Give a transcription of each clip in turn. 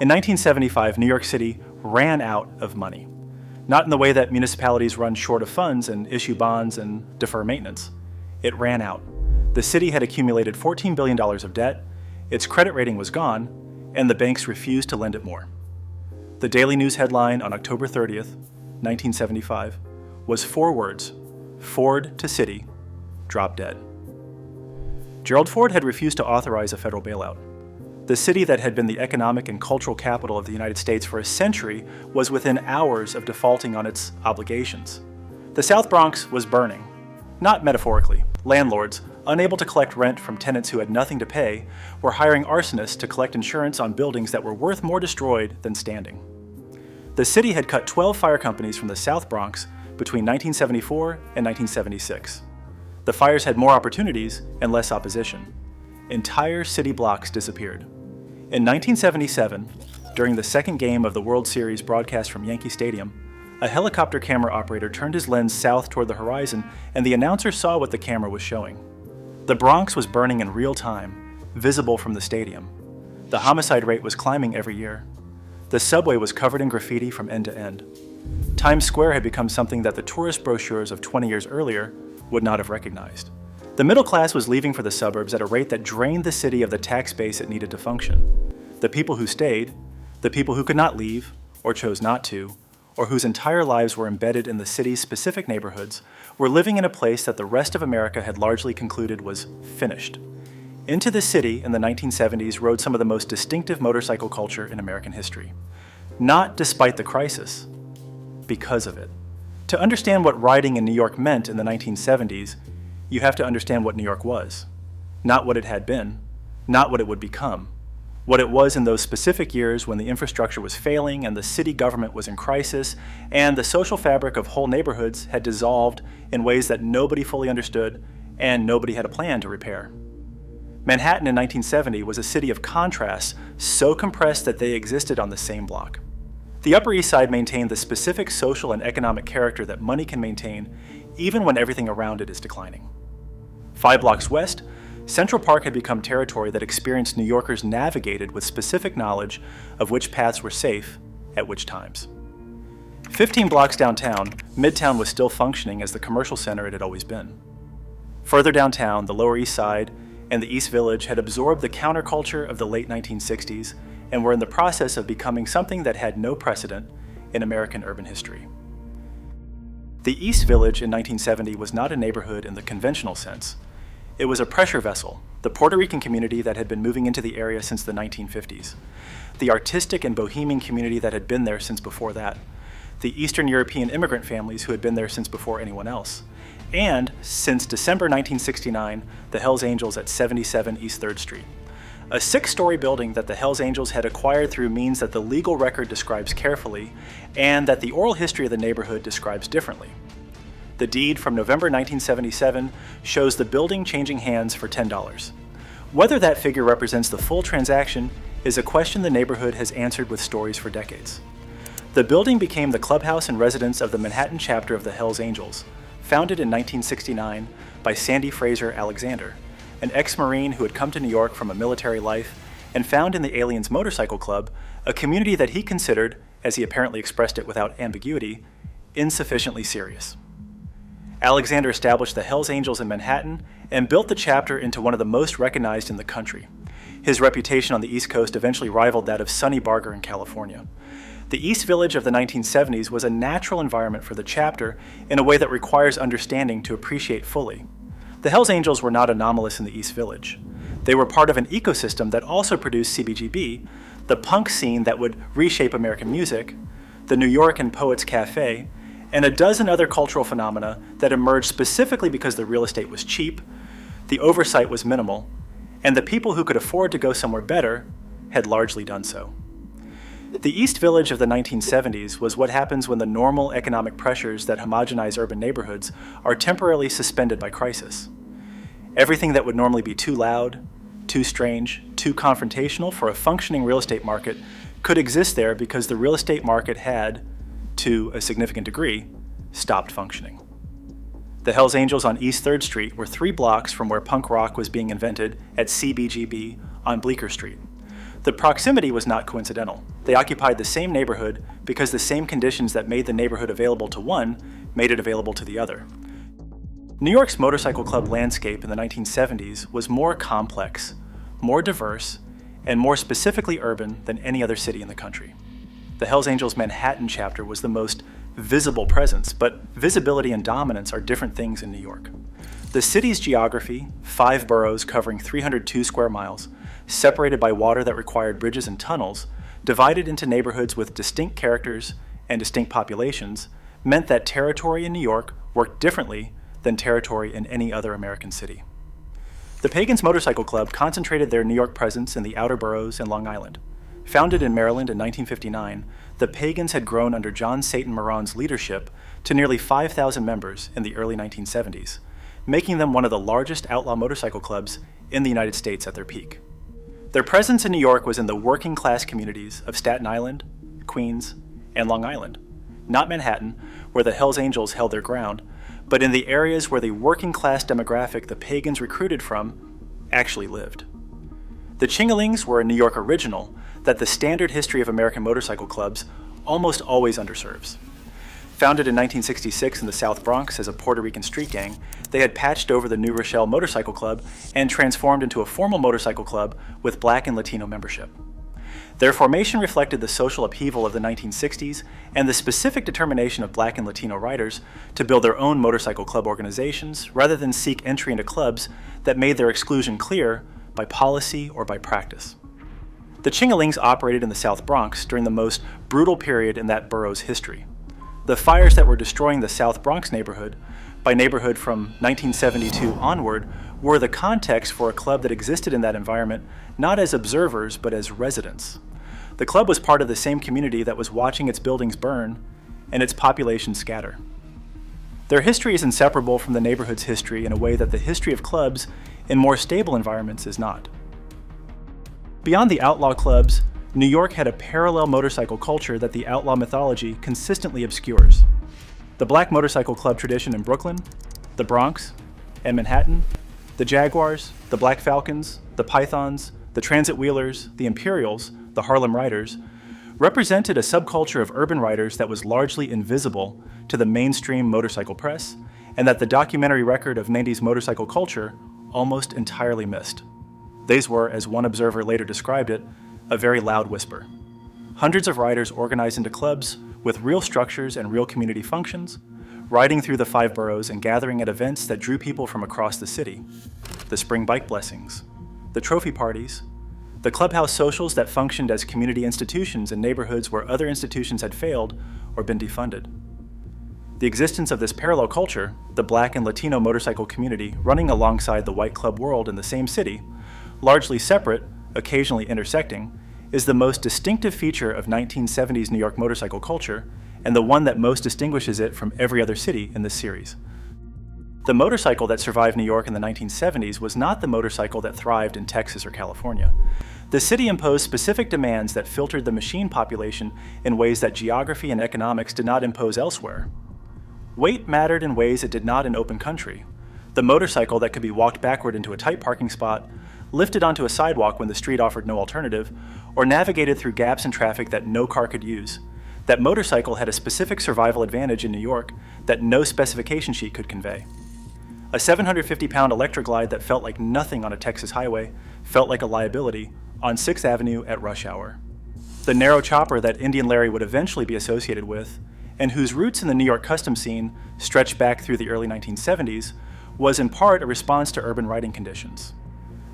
In 1975, New York City ran out of money. Not in the way that municipalities run short of funds and issue bonds and defer maintenance. It ran out. The city had accumulated $14 billion of debt, its credit rating was gone, and the banks refused to lend it more. The Daily News headline on October 30th, 1975, was 4 words: Ford to city, drop dead. Gerald Ford had refused to authorize a federal bailout. The city that had been the economic and cultural capital of the United States for a century was within hours of defaulting on its obligations. The South Bronx was burning. Not metaphorically. Landlords, unable to collect rent from tenants who had nothing to pay, were hiring arsonists to collect insurance on buildings that were worth more destroyed than standing. The city had cut 12 fire companies from the South Bronx between 1974 and 1976. The fires had more opportunities and less opposition. Entire city blocks disappeared. In 1977, during the second game of the World Series broadcast from Yankee Stadium, a helicopter camera operator turned his lens south toward the horizon, and the announcer saw what the camera was showing. The Bronx was burning in real time, visible from the stadium. The homicide rate was climbing every year. The subway was covered in graffiti from end to end. Times Square had become something that the tourist brochures of 20 years earlier would not have recognized. The middle class was leaving for the suburbs at a rate that drained the city of the tax base it needed to function. The people who stayed, the people who could not leave, or chose not to, or whose entire lives were embedded in the city's specific neighborhoods, were living in a place that the rest of America had largely concluded was finished. Into the city in the 1970s rode some of the most distinctive motorcycle culture in American history. Not despite the crisis, because of it. To understand what riding in New York meant in the 1970s, you have to understand what New York was. Not what it had been, not what it would become. What it was in those specific years when the infrastructure was failing and the city government was in crisis, and the social fabric of whole neighborhoods had dissolved in ways that nobody fully understood and nobody had a plan to repair. Manhattan in 1970 was a city of contrasts so compressed that they existed on the same block. The Upper East Side maintained the specific social and economic character that money can maintain even when everything around it is declining. 5 blocks west, Central Park had become territory that experienced New Yorkers navigated with specific knowledge of which paths were safe at which times. 15 blocks downtown, Midtown was still functioning as the commercial center it had always been. Further downtown, the Lower East Side and the East Village had absorbed the counterculture of the late 1960s and were in the process of becoming something that had no precedent in American urban history. The East Village in 1970 was not a neighborhood in the conventional sense. It was a pressure vessel, the Puerto Rican community that had been moving into the area since the 1950s, the artistic and bohemian community that had been there since before that, the Eastern European immigrant families who had been there since before anyone else, and, since December 1969, the Hells Angels at 77 East 3rd Street. A 6-story building that the Hells Angels had acquired through means that the legal record describes carefully and that the oral history of the neighborhood describes differently. The deed from November 1977 shows the building changing hands for $10. Whether that figure represents the full transaction is a question the neighborhood has answered with stories for decades. The building became the clubhouse and residence of the Manhattan chapter of the Hells Angels, founded in 1969 by Sandy Fraser Alexander, an ex-Marine who had come to New York from a military life and found in the Aliens Motorcycle Club a community that he considered, as he apparently expressed it without ambiguity, insufficiently serious. Alexander established the Hells Angels in Manhattan and built the chapter into one of the most recognized in the country. His reputation on the East Coast eventually rivaled that of Sonny Barger in California. The East Village of the 1970s was a natural environment for the chapter in a way that requires understanding to appreciate fully. The Hells Angels were not anomalous in the East Village. They were part of an ecosystem that also produced CBGB, the punk scene that would reshape American music, the New York and Poets Cafe, and a dozen other cultural phenomena that emerged specifically because the real estate was cheap, the oversight was minimal, and the people who could afford to go somewhere better had largely done so. The East Village of the 1970s was what happens when the normal economic pressures that homogenize urban neighborhoods are temporarily suspended by crisis. Everything that would normally be too loud, too strange, too confrontational for a functioning real estate market could exist there because the real estate market had, to a significant degree, stopped functioning. The Hells Angels on East 3rd Street were 3 blocks from where punk rock was being invented at CBGB on Bleecker Street. The proximity was not coincidental. They occupied the same neighborhood because the same conditions that made the neighborhood available to one made it available to the other. New York's motorcycle club landscape in the 1970s was more complex, more diverse, and more specifically urban than any other city in the country. The Hells Angels Manhattan chapter was the most visible presence, but visibility and dominance are different things in New York. The city's geography, 5 boroughs covering 302 square miles, separated by water that required bridges and tunnels, divided into neighborhoods with distinct characters and distinct populations, meant that territory in New York worked differently than territory in any other American city. The Pagans Motorcycle Club concentrated their New York presence in the outer boroughs and Long Island. Founded in Maryland in 1959, the Pagans had grown under John Satan Moran's leadership to nearly 5,000 members in the early 1970s, making them one of the largest outlaw motorcycle clubs in the United States at their peak. Their presence in New York was in the working class communities of Staten Island, Queens, and Long Island, not Manhattan, where the Hells Angels held their ground, but in the areas where the working class demographic the Pagans recruited from actually lived. The Chingalings were a New York original that the standard history of American motorcycle clubs almost always underserves. Founded in 1966 in the South Bronx as a Puerto Rican street gang, they had patched over the New Rochelle Motorcycle Club and transformed into a formal motorcycle club with Black and Latino membership. Their formation reflected the social upheaval of the 1960s and the specific determination of Black and Latino riders to build their own motorcycle club organizations rather than seek entry into clubs that made their exclusion clear by policy or by practice. The Chingalings operated in the South Bronx during the most brutal period in that borough's history. The fires that were destroying the South Bronx neighborhood, by neighborhood from 1972 onward, were the context for a club that existed in that environment not as observers but as residents. The club was part of the same community that was watching its buildings burn and its population scatter. Their history is inseparable from the neighborhood's history in a way that the history of clubs in more stable environments is not. Beyond the outlaw clubs, New York had a parallel motorcycle culture that the outlaw mythology consistently obscures. The Black motorcycle club tradition in Brooklyn, the Bronx, and Manhattan, the Jaguars, the Black Falcons, the Pythons, the Transit Wheelers, the Imperials, the Harlem Riders, represented a subculture of urban riders that was largely invisible to the mainstream motorcycle press, and that the documentary record of 90s motorcycle culture almost entirely missed. These were, as one observer later described it, a very loud whisper. Hundreds of riders organized into clubs with real structures and real community functions, riding through the 5 boroughs and gathering at events that drew people from across the city. The spring bike blessings, the trophy parties, the clubhouse socials that functioned as community institutions in neighborhoods where other institutions had failed or been defunded. The existence of this parallel culture, the Black and Latino motorcycle community running alongside the white club world in the same city, largely separate, occasionally intersecting, is the most distinctive feature of 1970s New York motorcycle culture and the one that most distinguishes it from every other city in this series. The motorcycle that survived New York in the 1970s was not the motorcycle that thrived in Texas or California. The city imposed specific demands that filtered the machine population in ways that geography and economics did not impose elsewhere. Weight mattered in ways it did not in open country. The motorcycle that could be walked backward into a tight parking spot, lifted onto a sidewalk when the street offered no alternative, or navigated through gaps in traffic that no car could use. That motorcycle had a specific survival advantage in New York that no specification sheet could convey. A 750-pound electric glide that felt like nothing on a Texas highway felt like a liability on 6th Avenue at rush hour. The narrow chopper that Indian Larry would eventually be associated with, and whose roots in the New York custom scene stretched back through the early 1970s, was in part a response to urban riding conditions.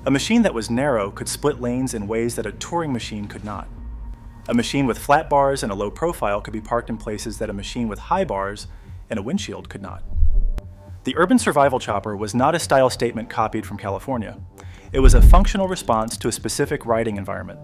A machine that was narrow could split lanes in ways that a touring machine could not. A machine with flat bars and a low profile could be parked in places that a machine with high bars and a windshield could not. The urban survival chopper was not a style statement copied from California. It was a functional response to a specific riding environment.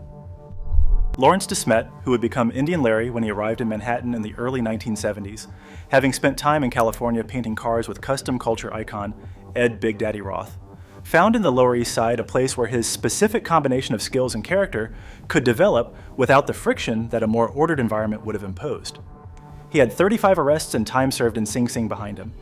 Lawrence DeSmet, who would become Indian Larry when he arrived in Manhattan in the early 1970s, having spent time in California painting cars with custom culture icon Ed Big Daddy Roth, found in the Lower East Side a place where his specific combination of skills and character could develop without the friction that a more ordered environment would have imposed. He had 35 arrests and time served in Sing Sing behind him.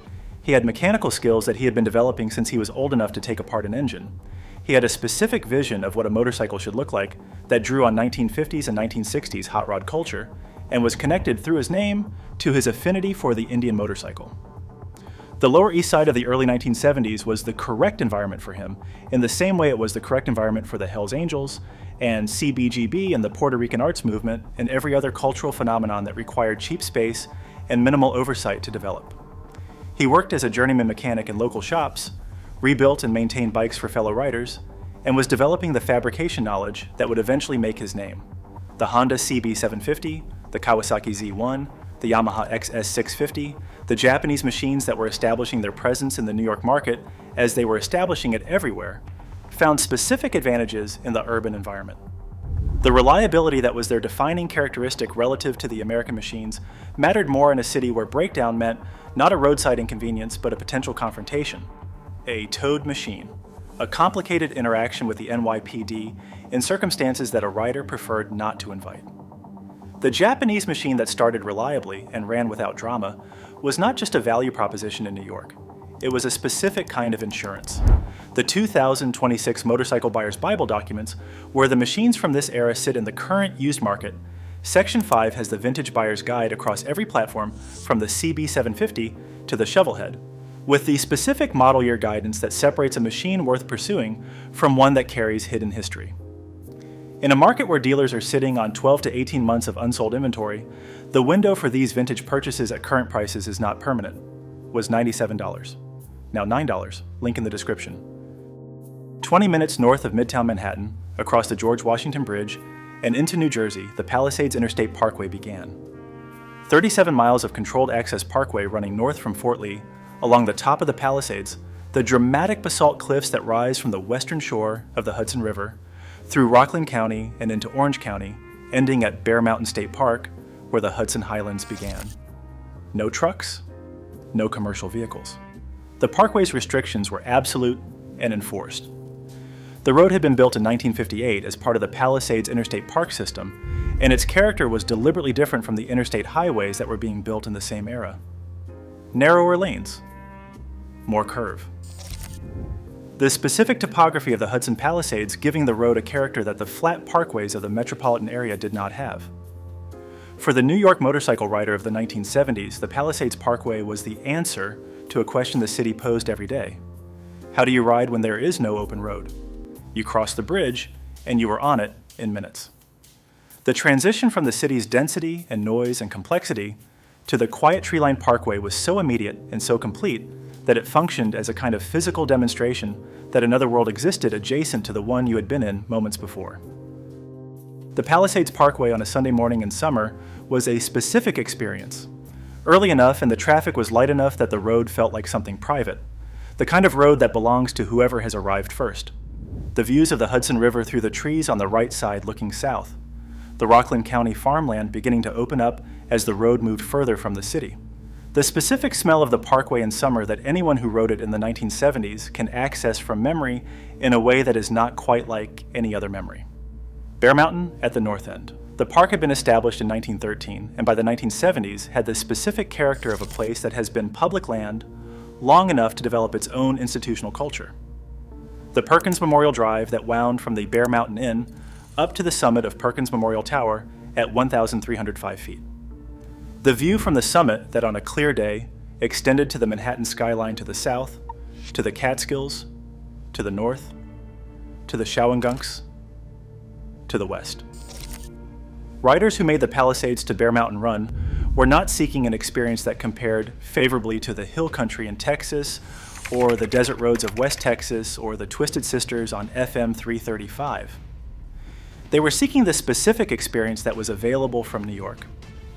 He had mechanical skills that he had been developing since he was old enough to take apart an engine. He had a specific vision of what a motorcycle should look like that drew on 1950s and 1960s hot rod culture, and was connected through his name to his affinity for the Indian motorcycle. The Lower East Side of the early 1970s was the correct environment for him, in the same way it was the correct environment for the Hells Angels and CBGB and the Puerto Rican arts movement and every other cultural phenomenon that required cheap space and minimal oversight to develop. He worked as a journeyman mechanic in local shops, rebuilt and maintained bikes for fellow riders, and was developing the fabrication knowledge that would eventually make his name. The Honda CB750, the Kawasaki Z1, the Yamaha XS650, the Japanese machines that were establishing their presence in the New York market as they were establishing it everywhere, found specific advantages in the urban environment. The reliability that was their defining characteristic relative to the American machines mattered more in a city where breakdown meant not a roadside inconvenience but a potential confrontation. A towed machine, a complicated interaction with the NYPD in circumstances that a rider preferred not to invite. The Japanese machine that started reliably and ran without drama was not just a value proposition in New York. It was a specific kind of insurance. The 2026 Motorcycle Buyer's Bible documents, where the machines from this era sit in the current used market, Section 5 has the vintage buyer's guide across every platform from the CB750 to the Shovelhead, with the specific model year guidance that separates a machine worth pursuing from one that carries hidden history. In a market where dealers are sitting on 12 to 18 months of unsold inventory, the window for these vintage purchases at current prices is not permanent. Was $97. Now $9, link in the description. 20 minutes north of Midtown Manhattan, across the George Washington Bridge, and into New Jersey, the Palisades Interstate Parkway began. 37 miles of controlled access parkway running north from Fort Lee, along the top of the Palisades, the dramatic basalt cliffs that rise from the western shore of the Hudson River, through Rockland County and into Orange County, ending at Bear Mountain State Park, where the Hudson Highlands began. No trucks, no commercial vehicles. The parkway's restrictions were absolute and enforced. The road had been built in 1958 as part of the Palisades Interstate Park system, and its character was deliberately different from the interstate highways that were being built in the same era. Narrower lanes, more curve. The specific topography of the Hudson Palisades giving the road a character that the flat parkways of the metropolitan area did not have. For the New York motorcycle rider of the 1970s, the Palisades Parkway was the answer to a question the city posed every day. How do you ride when there is no open road? You cross the bridge, and you were on it in minutes. The transition from the city's density and noise and complexity to the quiet tree-lined parkway was so immediate and so complete that it functioned as a kind of physical demonstration that another world existed adjacent to the one you had been in moments before. The Palisades Parkway on a Sunday morning in summer was a specific experience. Early enough and the traffic was light enough that the road felt like something private, the kind of road that belongs to whoever has arrived first. The views of the Hudson River through the trees on the right side looking south, the Rockland County farmland beginning to open up as the road moved further from the city. The specific smell of the parkway in summer that anyone who rode it in the 1970s can access from memory in a way that is not quite like any other memory. Bear Mountain at the north end. The park had been established in 1913 and by the 1970s had the specific character of a place that has been public land long enough to develop its own institutional culture. The Perkins Memorial Drive that wound from the Bear Mountain Inn up to the summit of Perkins Memorial Tower at 1,305 feet. The view from the summit that on a clear day extended to the Manhattan skyline to the south, to the Catskills, to the north, to the Shawangunks, to the west. Riders who made the Palisades to Bear Mountain Run were not seeking an experience that compared favorably to the hill country in Texas or the desert roads of West Texas or the Twisted Sisters on FM 335. They were seeking the specific experience that was available from New York,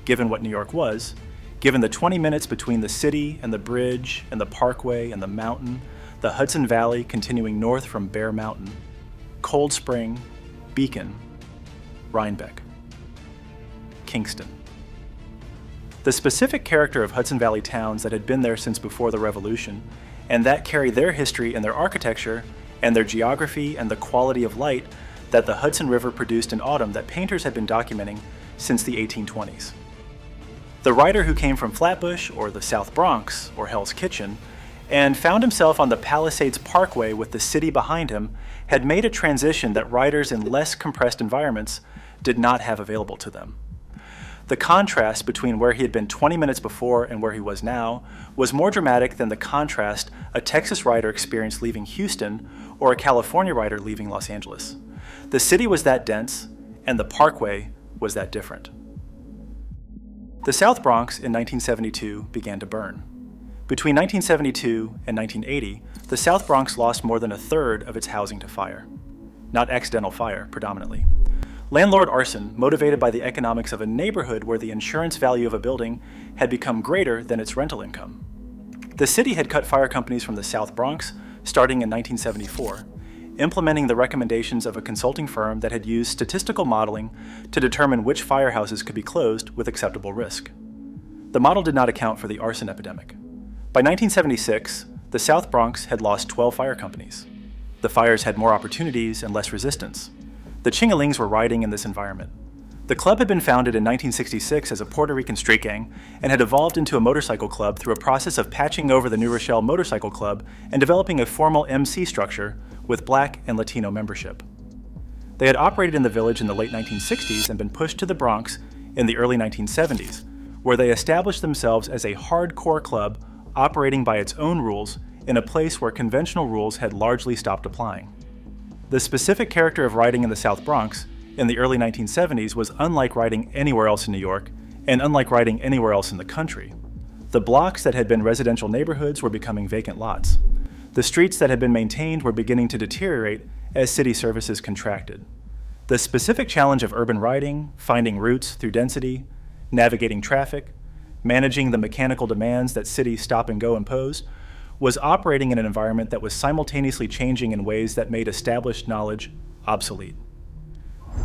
given what New York was, given the 20 minutes between the city and the bridge and the parkway and the mountain, the Hudson Valley continuing north from Bear Mountain, Cold Spring, Beacon, Rhinebeck, Kingston. The specific character of Hudson Valley towns that had been there since before the Revolution, and that carry their history and their architecture and their geography and the quality of light that the Hudson River produced in autumn that painters had been documenting since the 1820s. The rider who came from Flatbush or the South Bronx or Hell's Kitchen and found himself on the Palisades Parkway with the city behind him, had made a transition that riders in less compressed environments did not have available to them. The contrast between where he had been 20 minutes before and where he was now was more dramatic than the contrast a Texas rider experienced leaving Houston or a California rider leaving Los Angeles. The city was that dense, and the parkway was that different. The South Bronx in 1972 began to burn. Between 1972 and 1980, the South Bronx lost more than a third of its housing to fire. Not accidental fire, predominantly. Landlord arson, motivated by the economics of a neighborhood where the insurance value of a building had become greater than its rental income. The city had cut fire companies from the South Bronx starting in 1974, implementing the recommendations of a consulting firm that had used statistical modeling to determine which firehouses could be closed with acceptable risk. The model did not account for the arson epidemic. By 1976, the South Bronx had lost 12 fire companies. The fires had more opportunities and less resistance. The Chingalings were riding in this environment. The club had been founded in 1966 as a Puerto Rican street gang and had evolved into a motorcycle club through a process of patching over the New Rochelle Motorcycle Club and developing a formal MC structure with Black and Latino membership. They had operated in the village in the late 1960s and been pushed to the Bronx in the early 1970s, where they established themselves as a hardcore club operating by its own rules in a place where conventional rules had largely stopped applying. The specific character of riding in the South Bronx in the early 1970s was unlike riding anywhere else in New York and unlike riding anywhere else in the country. The blocks that had been residential neighborhoods were becoming vacant lots. The streets that had been maintained were beginning to deteriorate as city services contracted. The specific challenge of urban riding, finding routes through density, navigating traffic, managing the mechanical demands that city stop-and-go imposed, was operating in an environment that was simultaneously changing in ways that made established knowledge obsolete.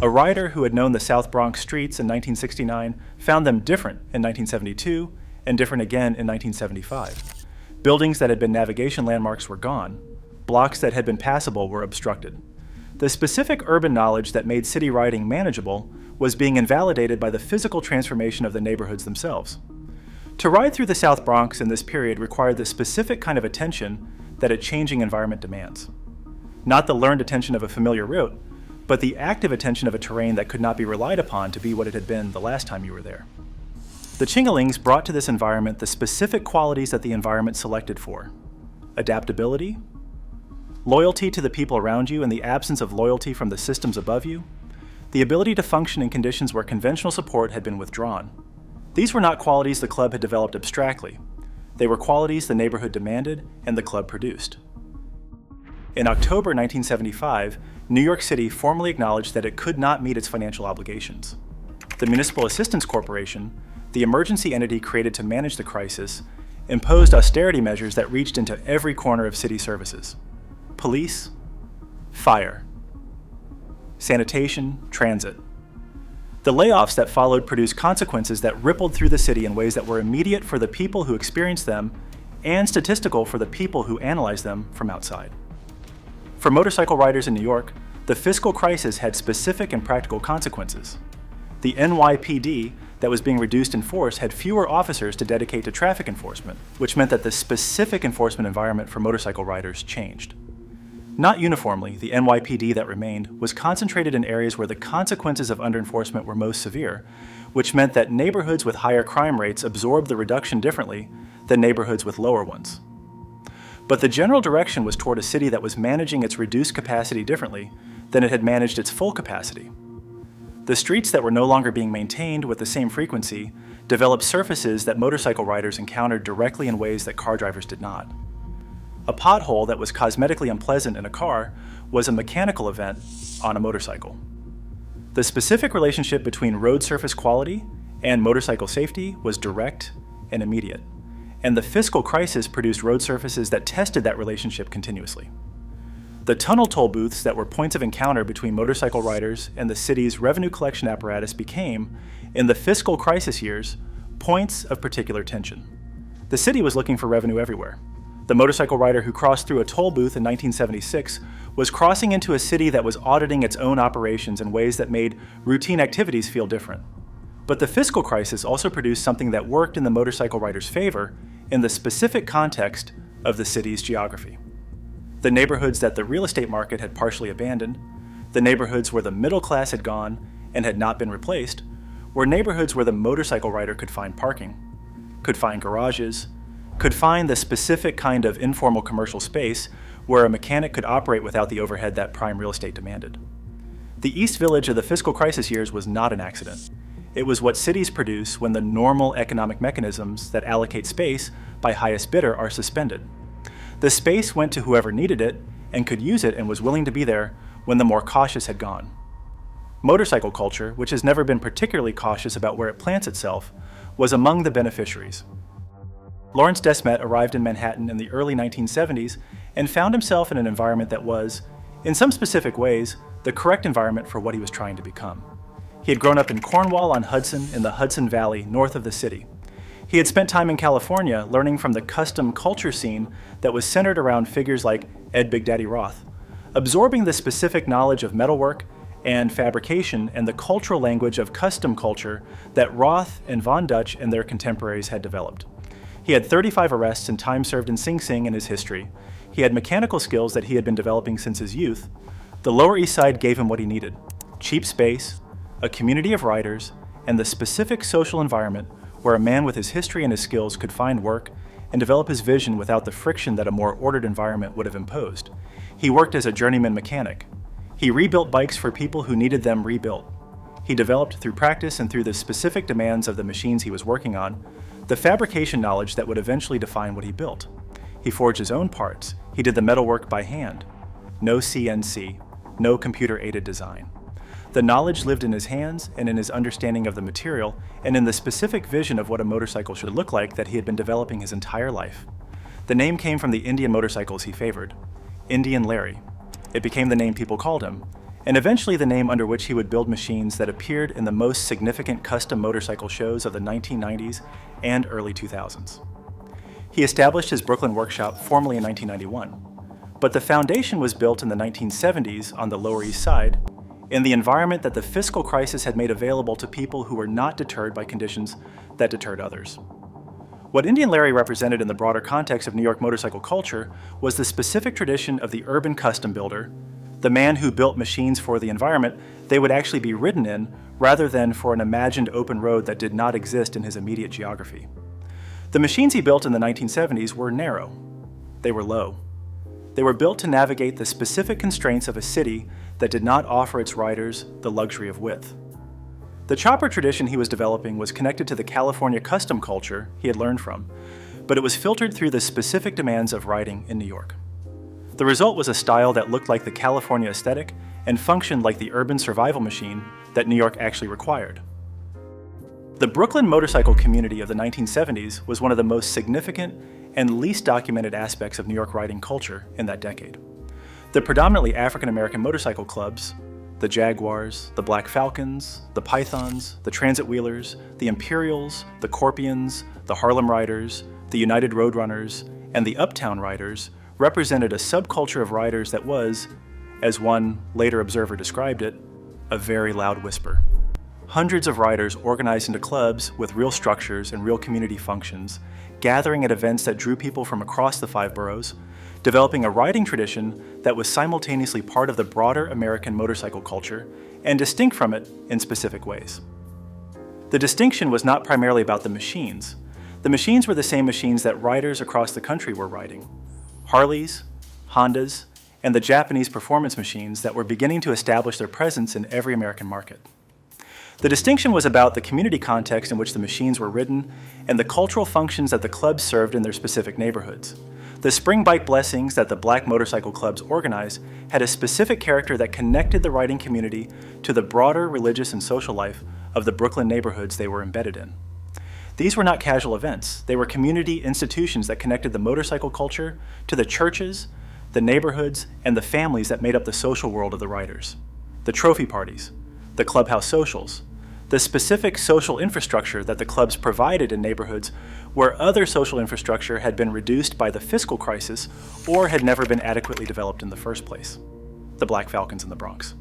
A rider who had known the South Bronx streets in 1969 found them different in 1972 and different again in 1975. Buildings that had been navigation landmarks were gone. Blocks that had been passable were obstructed. The specific urban knowledge that made city riding manageable was being invalidated by the physical transformation of the neighborhoods themselves. To ride through the South Bronx in this period required the specific kind of attention that a changing environment demands. Not the learned attention of a familiar route, but the active attention of a terrain that could not be relied upon to be what it had been the last time you were there. The Chingalings brought to this environment the specific qualities that the environment selected for: adaptability, loyalty to the people around you in the absence of loyalty from the systems above you, the ability to function in conditions where conventional support had been withdrawn. These were not qualities the club had developed abstractly. They were qualities the neighborhood demanded and the club produced. In October 1975, New York City formally acknowledged that it could not meet its financial obligations. The Municipal Assistance Corporation, the emergency entity created to manage the crisis, imposed austerity measures that reached into every corner of city services: police, fire, sanitation, transit. The layoffs that followed produced consequences that rippled through the city in ways that were immediate for the people who experienced them and statistical for the people who analyzed them from outside. For motorcycle riders in New York, the fiscal crisis had specific and practical consequences. The NYPD that was being reduced in force had fewer officers to dedicate to traffic enforcement, which meant that the specific enforcement environment for motorcycle riders changed. Not uniformly, the NYPD that remained was concentrated in areas where the consequences of underenforcement were most severe, which meant that neighborhoods with higher crime rates absorbed the reduction differently than neighborhoods with lower ones. But the general direction was toward a city that was managing its reduced capacity differently than it had managed its full capacity. The streets that were no longer being maintained with the same frequency developed surfaces that motorcycle riders encountered directly in ways that car drivers did not. A pothole that was cosmetically unpleasant in a car was a mechanical event on a motorcycle. The specific relationship between road surface quality and motorcycle safety was direct and immediate, and the fiscal crisis produced road surfaces that tested that relationship continuously. The tunnel toll booths that were points of encounter between motorcycle riders and the city's revenue collection apparatus became, in the fiscal crisis years, points of particular tension. The city was looking for revenue everywhere. The motorcycle rider who crossed through a toll booth in 1976 was crossing into a city that was auditing its own operations in ways that made routine activities feel different. But the fiscal crisis also produced something that worked in the motorcycle rider's favor in the specific context of the city's geography. The neighborhoods that the real estate market had partially abandoned, the neighborhoods where the middle class had gone and had not been replaced, were neighborhoods where the motorcycle rider could find parking, could find garages, could find the specific kind of informal commercial space where a mechanic could operate without the overhead that prime real estate demanded. The East Village of the fiscal crisis years was not an accident. It was what cities produce when the normal economic mechanisms that allocate space by highest bidder are suspended. The space went to whoever needed it and could use it and was willing to be there when the more cautious had gone. Motorcycle culture, which has never been particularly cautious about where it plants itself, was among the beneficiaries. Lawrence Desmet arrived in Manhattan in the early 1970s and found himself in an environment that was, in some specific ways, the correct environment for what he was trying to become. He had grown up in Cornwall-on-Hudson in the Hudson Valley, north of the city. He had spent time in California learning from the custom culture scene that was centered around figures like Ed Big Daddy Roth, absorbing the specific knowledge of metalwork and fabrication and the cultural language of custom culture that Roth and Von Dutch and their contemporaries had developed. He had 35 arrests and time served in Sing Sing in his history. He had mechanical skills that he had been developing since his youth. The Lower East Side gave him what he needed: cheap space, a community of writers, and the specific social environment where a man with his history and his skills could find work and develop his vision without the friction that a more ordered environment would have imposed. He worked as a journeyman mechanic. He rebuilt bikes for people who needed them rebuilt. He developed through practice and through the specific demands of the machines he was working on, the fabrication knowledge that would eventually define what he built. He forged his own parts. He did the metalwork by hand. No CNC, no computer-aided design. The knowledge lived in his hands and in his understanding of the material and in the specific vision of what a motorcycle should look like that he had been developing his entire life. The name came from the Indian motorcycles he favored, Indian Larry. It became the name people called him, and eventually the name under which he would build machines that appeared in the most significant custom motorcycle shows of the 1990s and early 2000s. He established his Brooklyn workshop formally in 1991, but the foundation was built in the 1970s on the Lower East Side, in the environment that the fiscal crisis had made available to people who were not deterred by conditions that deterred others. What Indian Larry represented in the broader context of New York motorcycle culture was the specific tradition of the urban custom builder, the man who built machines for the environment they would actually be ridden in, rather than for an imagined open road that did not exist in his immediate geography. The machines he built in the 1970s were narrow. They were low. They were built to navigate the specific constraints of a city that did not offer its riders the luxury of width. The chopper tradition he was developing was connected to the California custom culture he had learned from, but it was filtered through the specific demands of riding in New York. The result was a style that looked like the California aesthetic and functioned like the urban survival machine that New York actually required. The Brooklyn motorcycle community of the 1970s was one of the most significant and least documented aspects of New York riding culture in that decade. The predominantly African-American motorcycle clubs, the Jaguars, the Black Falcons, the Pythons, the Transit Wheelers, the Imperials, the Corpions, the Harlem Riders, the United Roadrunners, and the Uptown Riders represented a subculture of riders that was, as one later observer described it, a very loud whisper. Hundreds of riders organized into clubs with real structures and real community functions, gathering at events that drew people from across the 5 boroughs, developing a riding tradition that was simultaneously part of the broader American motorcycle culture and distinct from it in specific ways. The distinction was not primarily about the machines. The machines were the same machines that riders across the country were riding: Harleys, Hondas, and the Japanese performance machines that were beginning to establish their presence in every American market. The distinction was about the community context in which the machines were ridden and the cultural functions that the clubs served in their specific neighborhoods. The spring bike blessings that the black motorcycle clubs organized had a specific character that connected the riding community to the broader religious and social life of the Brooklyn neighborhoods they were embedded in. These were not casual events. They were community institutions that connected the motorcycle culture to the churches, the neighborhoods, and the families that made up the social world of the riders. The trophy parties, the clubhouse socials, the specific social infrastructure that the clubs provided in neighborhoods where other social infrastructure had been reduced by the fiscal crisis or had never been adequately developed in the first place. The Black Falcons in the Bronx.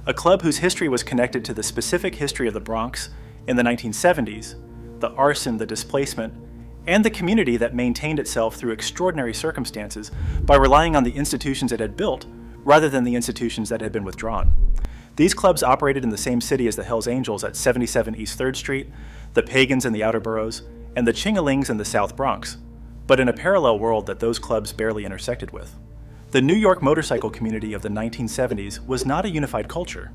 A club whose history was connected to the specific history of the Bronx in the 1970s, the arson, the displacement, and the community that maintained itself through extraordinary circumstances by relying on the institutions it had built rather than the institutions that had been withdrawn. These clubs operated in the same city as the Hells Angels at 77 East 3rd Street, the Pagans in the outer boroughs, and the Chingalings in the South Bronx, but in a parallel world that those clubs barely intersected with. The New York motorcycle community of the 1970s was not a unified culture.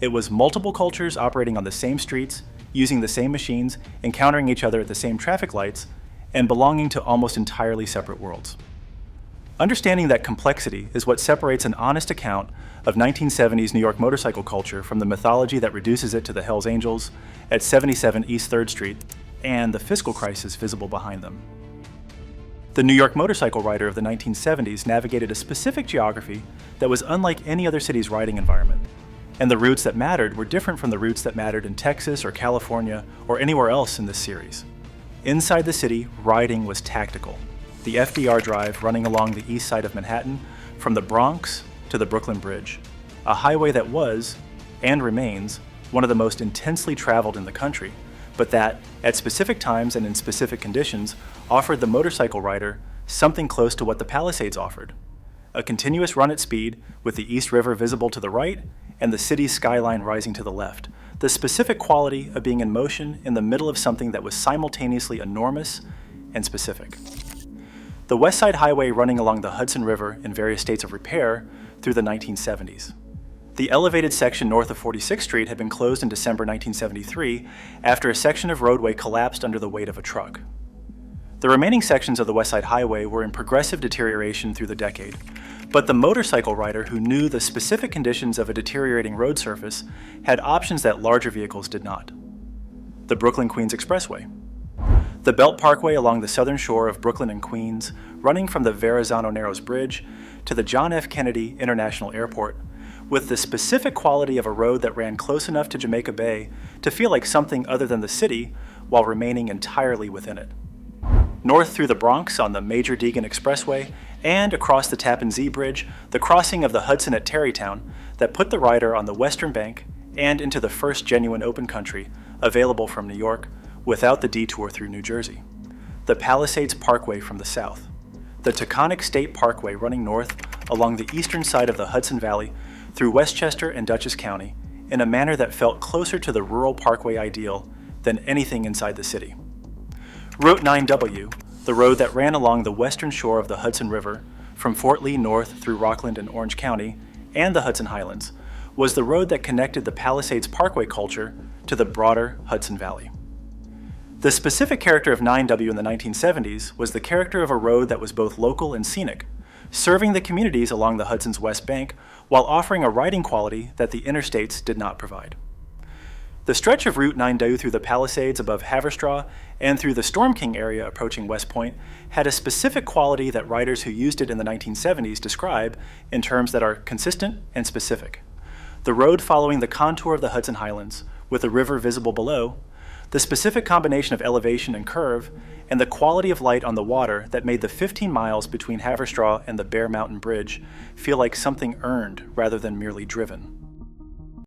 It was multiple cultures operating on the same streets, using the same machines, encountering each other at the same traffic lights, and belonging to almost entirely separate worlds. Understanding that complexity is what separates an honest account of 1970s New York motorcycle culture from the mythology that reduces it to the Hells Angels at 77 East 3rd Street and the fiscal crisis visible behind them. The New York motorcycle rider of the 1970s navigated a specific geography that was unlike any other city's riding environment, and the routes that mattered were different from the routes that mattered in Texas or California or anywhere else in this series. Inside the city, riding was tactical. The FDR Drive running along the east side of Manhattan from the Bronx to the Brooklyn Bridge, a highway that was, and remains, one of the most intensely traveled in the country, but that, at specific times and in specific conditions, offered the motorcycle rider something close to what the Palisades offered: a continuous run at speed with the East River visible to the right and the city's skyline rising to the left, the specific quality of being in motion in the middle of something that was simultaneously enormous and specific. The West Side Highway running along the Hudson River in various states of repair through the 1970s. The elevated section north of 46th Street had been closed in December 1973 after a section of roadway collapsed under the weight of a truck. The remaining sections of the West Side Highway were in progressive deterioration through the decade, but the motorcycle rider who knew the specific conditions of a deteriorating road surface had options that larger vehicles did not. The Brooklyn-Queens Expressway. The Belt Parkway along the southern shore of Brooklyn and Queens, running from the Verrazano Narrows Bridge to the John F. Kennedy International Airport, with the specific quality of a road that ran close enough to Jamaica Bay to feel like something other than the city while remaining entirely within it. North through the Bronx on the Major Deegan Expressway and across the Tappan Zee Bridge, the crossing of the Hudson at Tarrytown that put the rider on the western bank and into the first genuine open country available from New York without the detour through New Jersey. The Palisades Parkway from the south. The Taconic State Parkway running north along the eastern side of the Hudson Valley through Westchester and Dutchess County in a manner that felt closer to the rural parkway ideal than anything inside the city. Route 9W, the road that ran along the western shore of the Hudson River from Fort Lee north through Rockland and Orange County and the Hudson Highlands, was the road that connected the Palisades Parkway culture to the broader Hudson Valley. The specific character of 9W in the 1970s was the character of a road that was both local and scenic, serving the communities along the Hudson's west bank while offering a riding quality that the interstates did not provide. The stretch of Route 9W through the Palisades above Haverstraw and through the Storm King area approaching West Point had a specific quality that riders who used it in the 1970s describe in terms that are consistent and specific. The road following the contour of the Hudson Highlands, with the river visible below, the specific combination of elevation and curve, and the quality of light on the water that made the 15 miles between Haverstraw and the Bear Mountain Bridge feel like something earned rather than merely driven.